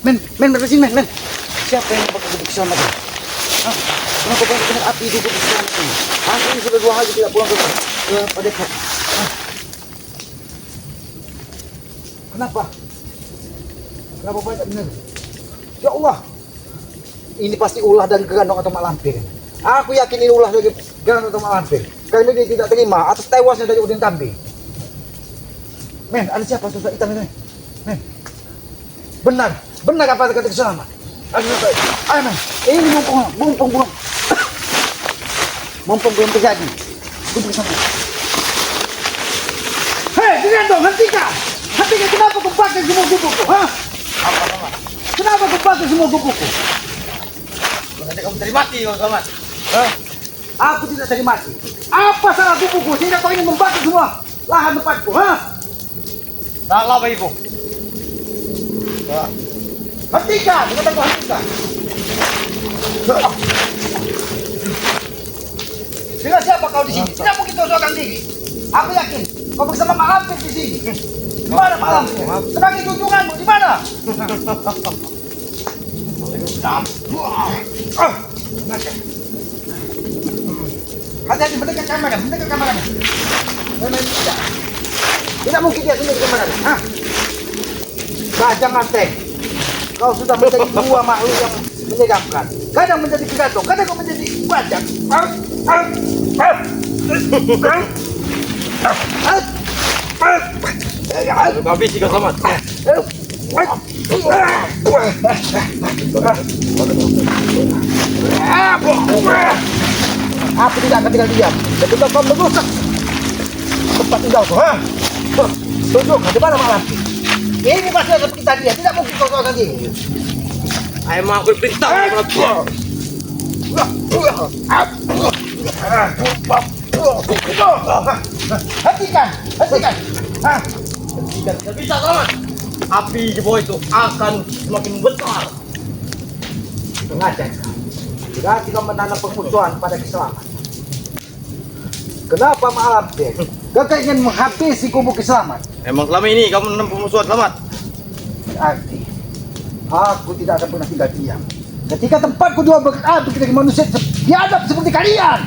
Berapa sini, men? Siapa yang bakal duduk di sana, men? Hah? Kenapa banyak kena api duduk di sana, men? Aku ini sudah 2 hari tidak pulang ke Padepokan. Hah? Kenapa? Kenapa banyak benar? Ya Allah, ini pasti ulah dari Gerandong atau Mak Lampir. Aku yakin ini ulah dari Gerandong atau Mak Lampir. Karena dia tidak terima atas tewasnya dari Udin Kambing. Men, ada siapa sosok hitam ini? Men, benar apa kata Selamat? Ayo men, ini mumpung belum terjadi. Duduk sana. Hei, Gerandong, hentikan! Kenapa kau pakai semua bukuku? Hah? Apa? Kenapa kau pakai semua bukuku? Nanti kamu cari mati kau Selamat. Hah? Aku tidak cari mati. Apa salah bukuku sehingga kau ingin membakar semua lahan tempatku? Hah? Salah apa ibu? Hentikan! Kata kau hentikan. Dengan siapa kau di sini? Tidak mungkin kau seorang diri. Aku yakin kau bersama Mak Lampir di sini. Di mana Mak Lampir? Sebagai junjunganmu di mana? Hati-hati mendekat kamera. Tidak mungkin dia sendiri kemana? Hah? Bajang Anteng, kau sudah menjadi 2 makhluk yang menyeramkan. Kadang menjadi Gerandong, kadang kau menjadi bajang. Habis kau Selamat. Aku tidak akan tinggal diam. Ketika kau merusak tempat tinggalku, ha? Tunjukkan di mana Mak Lampir. Ini pasti ada perintah dia. Tidak mungkin kau seorang diri. Ayo mau aku perintah. Hentikan. Hah? Tidak bisa Selamat. Api di bawah itu akan semakin besar. Sengaja. Berarti kau menanam permusuhan pada Keselamatan. Kenapa Mak Lampir? Kau ingin menghabisi kubu Keselamatan. Emang selama ini kamu menempuh musuhan Selamat? Berarti aku tidak akan pernah tinggal diam. Ketika tempatku juga berada dengan manusia biadab seperti kalian.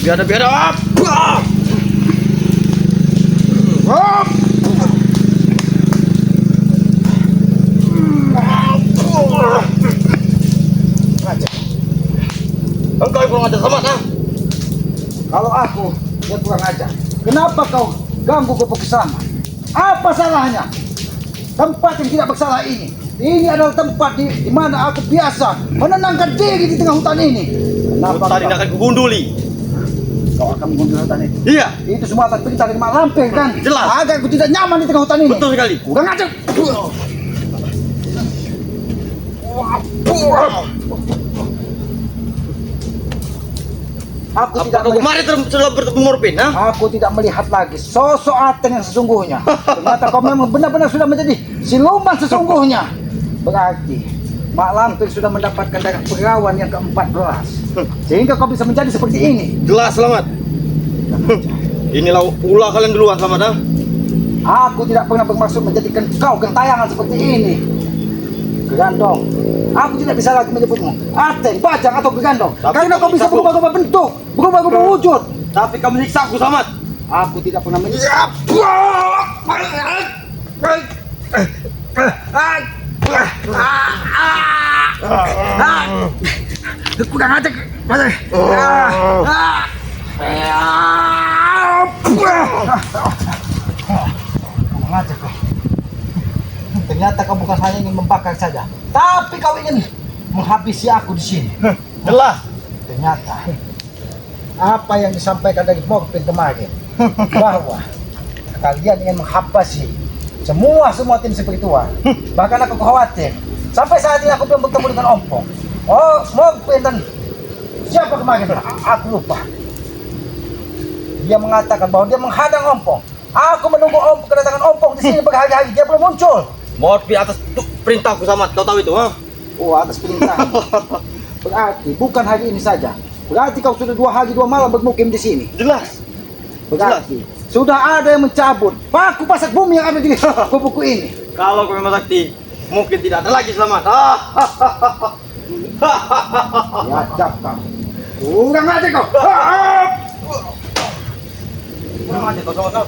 Biadab. Engkau yang kurang ajar Selamat, ha? Kalau aku yang kurang ajar, kenapa kau ganggu kubu Keselamatan? Apa salahnya? Tempat yang tidak bersalah ini adalah tempat di mana aku biasa menenangkan diri di tengah hutan ini. Kenapa Tadi akan kugunduli. kau akan mengunjungi hutan ini? Iya, Itu semua atas perintah dari Mak Lampir kan? Jelas. Agar aku tidak nyaman di tengah hutan ini. betul sekali. Kurang ajar. Aku tidak Apakah kemarin sudah bertemu Morpin, ha? Aku tidak melihat lagi sosok Ateng yang sesungguhnya. Ternyata kau memang benar-benar sudah menjadi siluman sesungguhnya. Berarti Mak Lampir sudah mendapatkan darah perawan yang ke-14. Sehingga kau bisa menjadi seperti ini. Jelas Selamat. Inilah ulah kalian duluan Selamat, ha? Aku tidak pernah bermaksud menjadikan kau gentayangan seperti ini. Gerandong, aku tidak bisa lagi menyebutmu Ateng, Bajang atau Gerandong. Tapi Karena kau bisa berubah-ubah bentuk, berubah-ubah wujud. Tapi kamu menyiksa aku Selamat. Aku tidak pernah menyiksa. Kurang aja. Kurang aja kau. Ternyata kau bukan hanya ingin membakar saja, tapi kau ingin menghabisi aku di sini. Jelas. Ternyata apa yang disampaikan dari Morpin kemarin bahwa kalian ingin menghabisi semua tim spiritual. Bahkan aku khawatir sampai saat ini aku belum bertemu dengan Ompong. Oh, Morpin dan siapa kemarin? Aku lupa. Dia mengatakan bahwa dia menghadang Ompong. Aku menunggu kedatangan Ompong di sini berhari-hari, dia belum muncul. Morpin atas perintahku Selamat. Kau tahu itu, ha? Oh, atas perintah. Berarti bukan hari ini saja. Berarti kau sudah 2 hari 2 malam bermukim di sini. Jelas. Berarti sudah ada yang mencabut paku pasak bumi yang ada di buku ini. Kalau kau memang sakti, mungkin tidak ada lagi selamat. Biadab kamu. Kurang aja kau. Kurang aja kau selamat.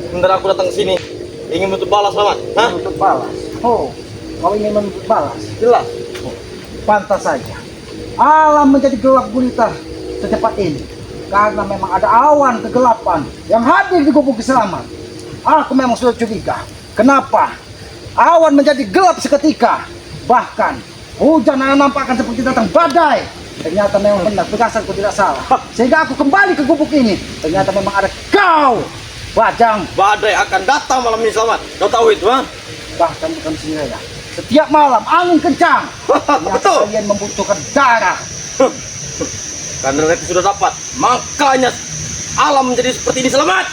Sebentar aku datang ke sini ingin menuntut balas selamat. Hah? Untuk balas. Oh, kau ingin menuntut balas? Jelas. Pantas saja. Alam menjadi gelap gulita secepat ini. Karena memang ada awan kegelapan yang hadir di gubuk selamat. Aku memang sudah curiga. Kenapa? Awan menjadi gelap seketika. Bahkan hujan yang nampakkan seperti datang badai. Ternyata memang benar, berdasarku tidak salah. Sehingga aku kembali ke gubuk ini. Ternyata memang ada kau, Bajang. Badai akan datang malam ini selamat. Kau tahu itu, ha? Bahkan bukan saja. Setiap malam angin kencang. Ternyata Betul. kalian membutuhkan darah. Karena itu sudah dapat, makanya alam menjadi seperti ini selamat.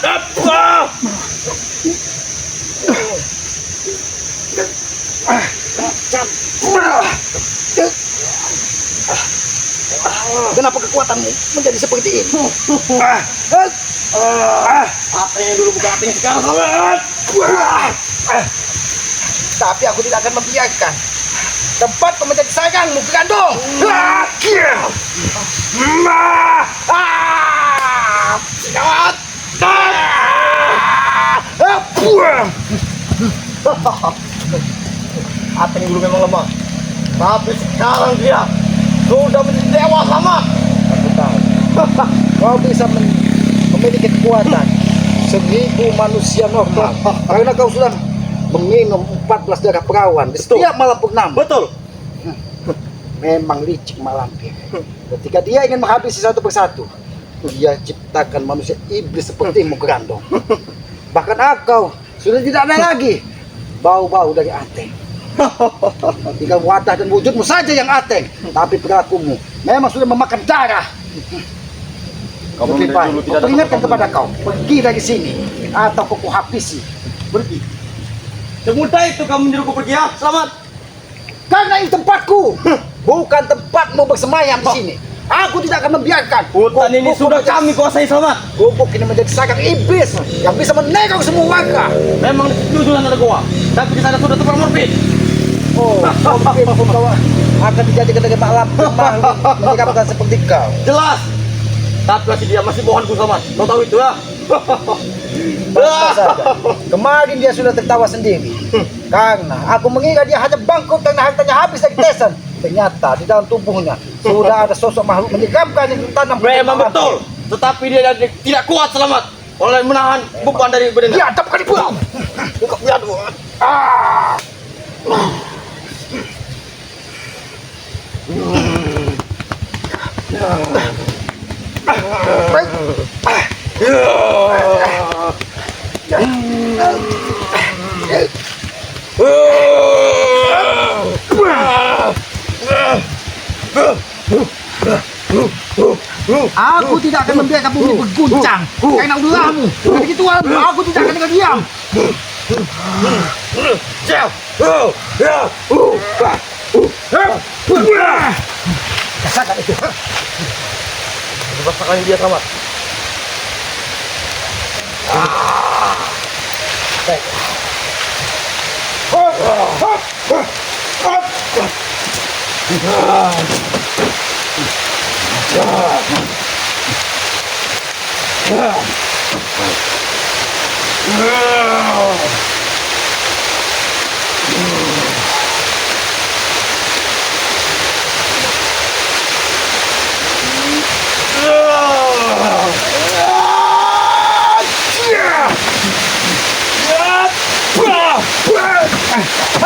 Kenapa kekuatanmu menjadi seperti ini? Hatinya dulu bukan hatinya sekarang selamat. Tapi aku tidak akan membiarkan tempatku menjadi sayangmu, Grandong. Selamat. Hatinya dulu memang lemah, tapi sekarang dia sudah menjadi dewa selamat. Aku tahu. Kau bisa memiliki kekuatan 1000 manusia normal karena kau sudah meminum 14 darah perawan di setiap malam purnama. Betul. Memang licik malampir. Ketika dia ingin menghabisi satu persatu, dia ciptakan manusia iblis sepertimu, Grandong. Bahkan kau sudah tidak ada lagi bau-bau dari Ateng. Tinggal wadah dan wujudmu saja yang Ateng, tapi perilakumu memang sudah memakan darah. Kamu Lebih dari baik, dulu aku tidak ada peringatkan sopan kepada kau, pergi dari sini atau aku habisi. Pergi. Semudah itu kamu menyuruhku pergi, ya? Selamat. Karena ini tempatku, bukan tempatmu bersemayam di sini. Aku tidak akan membiarkan. Hutan ini Gubuk sudah menjadi- kami kuasai selamat. Gubuk ini menjadi sarang iblis yang bisa menegak semua warga. Memang di situ sudah ada goa, tapi di sana sudah tempat morbid. Oh, mungkin kau akan dijadikan dengan makhluk menyeramkan seperti kau. Jelas. Tapi masih dia masih bohonku selamat. Kau tahu itu, ya? Pantas saja. Kemarin dia sudah tertawa sendiri. Karena aku mengira dia hanya bangkrut karena hartanya habis dari tesan. Ternyata di dalam tubuhnya sudah ada sosok makhluk menyeramkan yang tertanam. Memang betul. Tetapi dia tidak kuat selamat oleh menahan beban dari badannya. Dia adab kali pulau. Buka lihat dulu. Baik. Aku tidak akan membiarkan bumi berguncang karena ulahmu. Begitu aku tidak akan tinggal diam. Rasakan itu. Rasakan dia selamat. Baik.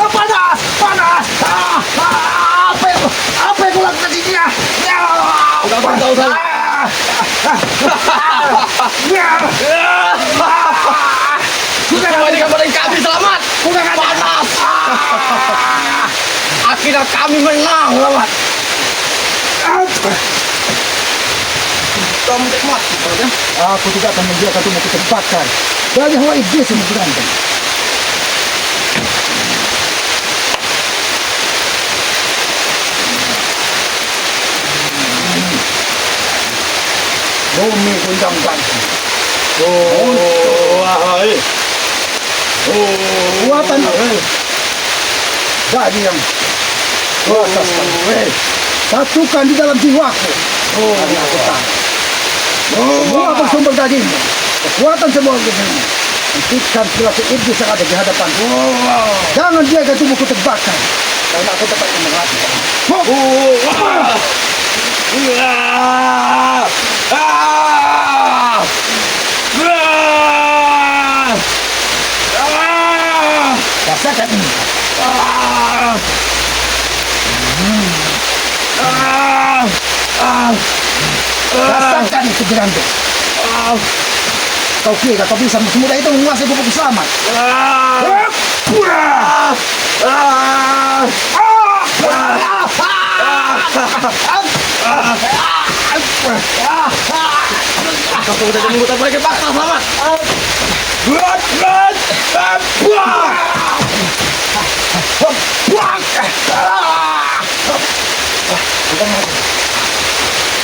Panas, panas. Apa yang kau lakukan di sini? Udah tahu saya. Sudah Semua ini kabar kami selamat. Panas. Akhirnya kami menang selamat. Kamu mati, ya? Aku tidak akan membiarkan tubuhku terbakar. Banyak hawa iblis yang berantem. Bumi undang gantung. Wahai Kekuatan dari yang kuasa sekali. Satukan di dalam jiwaku. Karena aku tahu semua bersumber darimu. Kekuatan semua darimu. Hentikan perilaku iblis yang ada di hadapan. Jangan biarkan tubuhku terbakar. Karena aku dapat mengatakan. Rasakan ini. Rasakan itu Gerando. Kau kira kau bisa semudah itu menguasai bubuk selamat? Kau sudah jadi muter balik paksa selamat.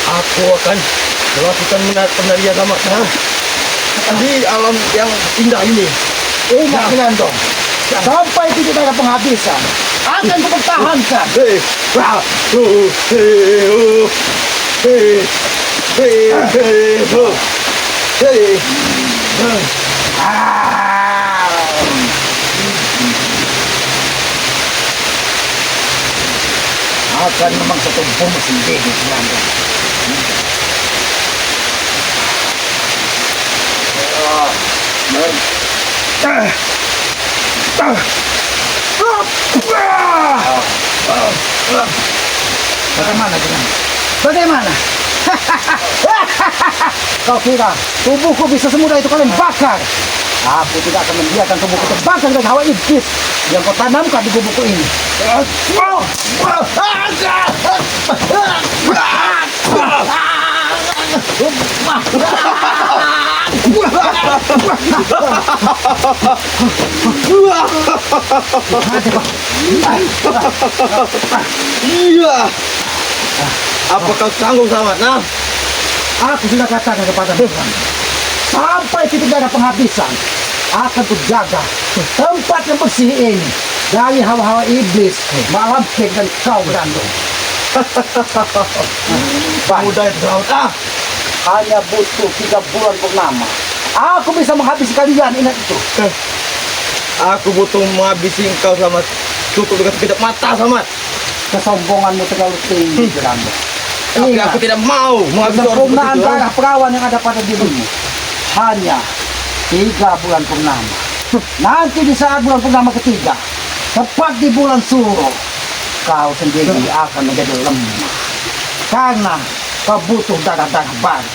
Aku akan melakukan penarian sama di alam yang indah ini. Ingat Gerando. Sampai titik darah penghabisan akan kupertahankan. Akan memang satu bom sendiri Gerando. Bagaimana Gerando? Bagaimana? Kau kira tubuhku bisa semudah itu kalian bakar? Aku tidak akan membiarkan tubuhku terbakar dengan hawa iblis yang kau tanamkan di tubuhku ini. Iya. Apakah sanggup selamat? Nah, Aku sudah katakan kepada Tuhan, sampai titik darah penghabisan akan kujaga tempat yang bersih ini dari hawa-hawa iblis, malampir dan kau Gerando. mudah itu selamat. Hanya butuh 3 bulan purnama. Aku bisa menghabisi kalian, ingat itu. Aku butuh menghabisi engkau selamat. Cukup dengan sekejap mata selamat. Kesombonganmu terlalu tinggi Gerando. Tapi aku tidak mau menghabisi orang Kesempurnaan begitu. darah perawan yang ada pada dirimu hanya 3 bulan purnama. Nanti di saat bulan purnama ketiga, tepat di bulan Suro, kau sendiri akan menjadi lemah karena kau butuh darah-darah baru.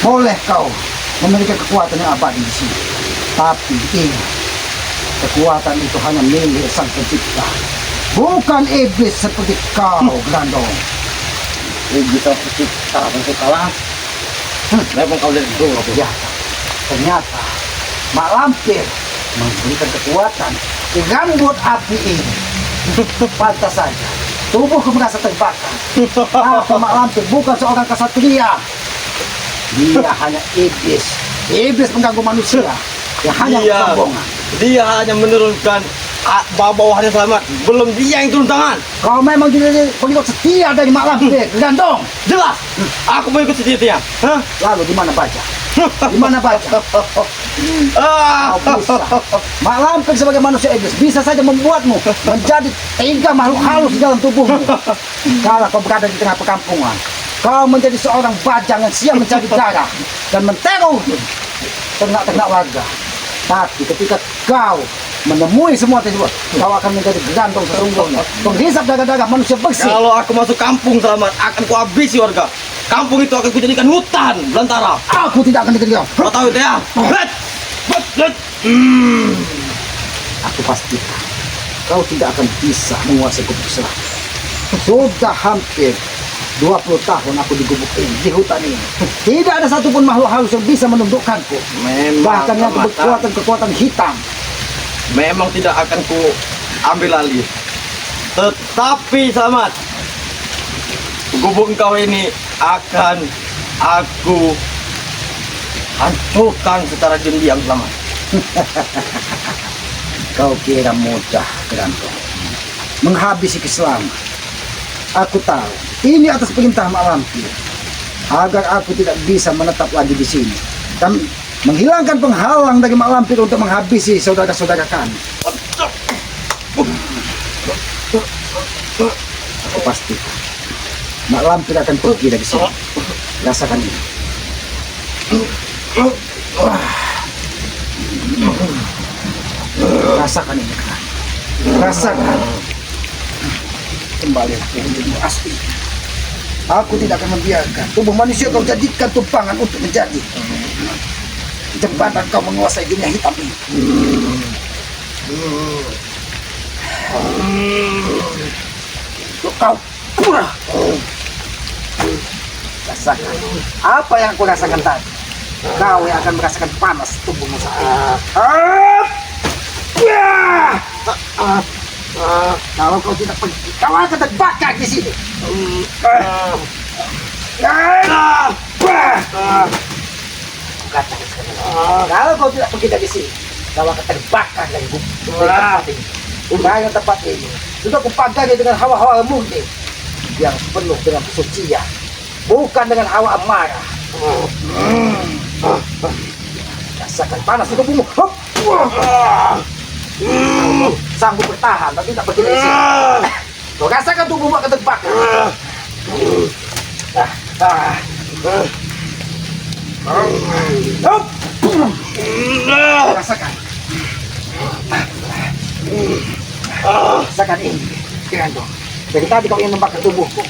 Boleh kau memiliki kekuatan yang abadi di sini, tapi ingat, kekuatan itu hanya milik Sang Pencipta, bukan iblis seperti kau, Gerando. Iblis yang pencipta untuk kalah. Memang kau dari itu. Ternyata Mak Lampir memberikan kekuatan di rambut api ini. Pantas saja tubuhku merasa terbakar. Tapi Mak Lampir bukan seorang kesatria. Dia hanya iblis. Iblis mengganggu manusia. Dia hanya kesombongan. Dia hanya menurunkan bawahannya selamat. Belum dia yang turun tangan. Kau memang jadi pengikut setia dari Mak Lampir, Gandong. Jelas. Aku mau ikut setia. Hah? Lalu di mana baca? Di mana baca? Kau bisa. Mak Lampir sebagai manusia iblis bisa saja membuatmu menjadi 3 makhluk halus di dalam tubuhmu. Kalau kau berada di tengah perkampungan, kau menjadi seorang bajang yang siap mencari darah dan menteror ternak-ternak warga. Tapi ketika kau menemui semua tersebut, kau akan menjadi gantung sesungguhnya, penghisap darah-darah manusia bersih. Kalau aku masuk kampung selamat, akan kuhabisi warga. Kampung itu akan kujadikan hutan belantara. Aku tidak akan dikerjakan. Kau tahu itu ya? Aku pastikan kau tidak akan bisa menguasai gubuk selatan. Sudah hampir 20 tahun aku di gubuk ini, di hutan ini. Tidak ada satupun makhluk halus yang bisa menundukkanku. Bahkan yang kekuatan hitam. Memang tidak akan ku ambil alih. Tetapi selamat, gubuk engkau ini akan aku hancurkan secara diam-diam selamat. Kau kira mudah, Grandong, menghabisi Kislama. Aku tahu, ini atas perintah Mak Lampir, agar aku tidak bisa menetap lagi di sini dan menghilangkan penghalang dari Mak Lampir untuk menghabisi saudara-saudara kami. Aku pasti Mak Lampir akan pergi dari sini. Rasakan ini. Rasakan ini. Rasakan. Kembali ke tubuh asli. Aku tidak akan membiarkan tubuh manusia kau jadikan tumpangan untuk menjadi jembatan kau menguasai dunia hitam ini. Kau pura. Rasakan apa yang aku rasakan tadi. Kau yang akan merasakan panas tubuhmu saat ini. Kalau kau tidak pergi, kau akan terbakar di sini. Kalau kau tidak pergi dari sini, kau akan terbakar dari tempat ini. Karena tempat ini sudah kupagari dengan hawa-hawa murni yang penuh dengan kesucian, bukan dengan hawa amarah. Rasakan panas di tubuhmu. Sanggup bertahan, tapi tidak pergi dari sini. Kau rasakan tubuhmu akan terbakar. Rasakan. Rasakan ini. Grandong. Dari tadi kau ingin membakar tubuhku.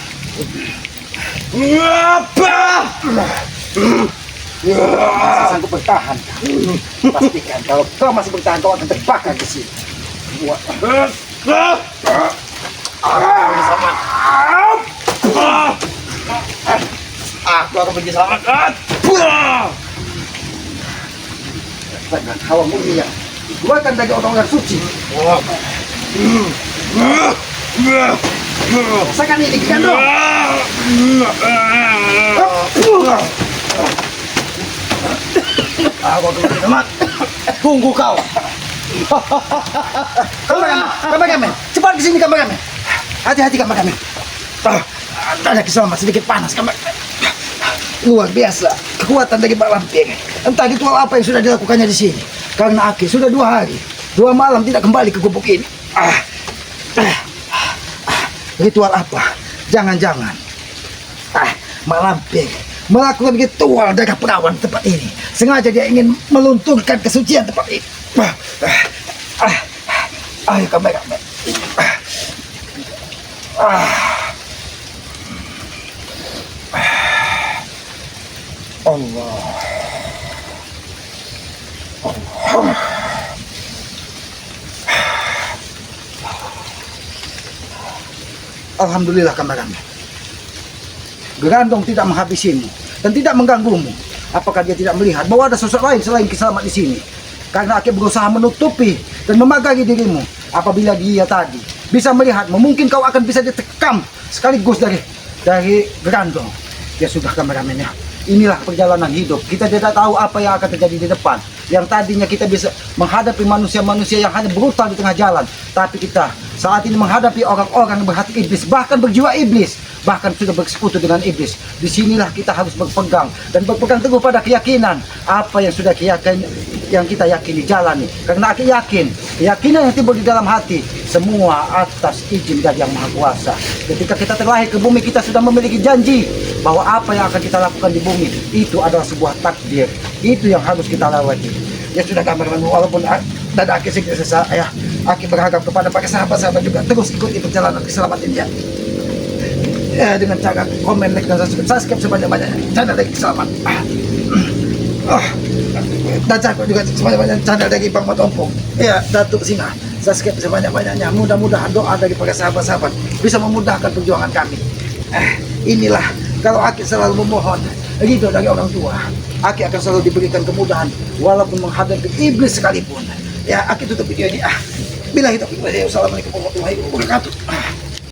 Masih sanggup bertahan. Pastikan kalau kau masih bertahan, kau akan terbakar di sini. Aku akan pergi selamatkan. Dengan hawa murni yang dikeluarkan dari orang-orang suci. Rasakan ini, Grandong. Aku akan pergi selamat. Tunggu kau. Kameramen, cepat ke sini kameramen. Hati-hati kameramen. Ada Kislama sedikit panas kameramen. Luar biasa kekuatan dari Mak Lampir. Entah ritual apa yang sudah dilakukannya di sini. Karena Aki sudah 2 hari, 2 malam tidak kembali ke gubuk ini. Ritual apa? Jangan-jangan Mak Lampir melakukan ritual darah perawan di tempat ini. Sengaja dia ingin melunturkan kesucian tempat ini. Ayo kameramen. Allah. Alhamdulillah kameramen. Grandong tidak menghabisimu dan tidak mengganggumu. Apakah dia tidak melihat bahwa ada sosok lain selain Kislamat di sini? Karena Aki berusaha menutupi dan memagari dirimu. Apabila dia tadi bisa melihat, mungkin kau akan bisa ditekam sekaligus dari Grandong. Ya sudah kameramen ya. Inilah perjalanan hidup. Kita tidak tahu apa yang akan terjadi di depan. Yang tadinya kita bisa menghadapi manusia-manusia yang hanya brutal di tengah jalan. Tapi kita saat ini menghadapi orang-orang yang berhati iblis, bahkan berjiwa iblis, bahkan sudah bersekutu dengan iblis. Disinilah kita harus berpegang dan berpegang teguh pada keyakinan apa yang sudah kita yakini jalani. Karena aku yakin, keyakinan yang timbul di dalam hati semua atas izin dari Yang Maha Kuasa. Ketika kita terlahir ke bumi, kita sudah memiliki janji bahwa apa yang akan kita lakukan di bumi itu adalah sebuah takdir. Itu yang harus kita lewati. Ya sudah kameramen, walaupun dan Aki sedikit sesat, ya Aki berharap kepada para sahabat-sahabat juga terus ikuti perjalanan keselamatan ini. Ya, dengan cara komen, like, dan subscribe sebanyak-banyaknya channel dari Selamat. Dan juga sebanyak-banyaknya channel dari Bang Matompong. Ya, Datuk Singa. Subscribe sebanyak-banyaknya. Mudah-mudahan doa dari para sahabat-sahabat bisa memudahkan perjuangan kami. Inilah kalau Aki selalu memohon ridho dari orang tua, Aki akan selalu diberikan kemudahan walaupun menghadapi iblis sekalipun. Ya, Aki tutup video ini. Bila itu, assalamualaikum warahmatullahi wabarakatuh.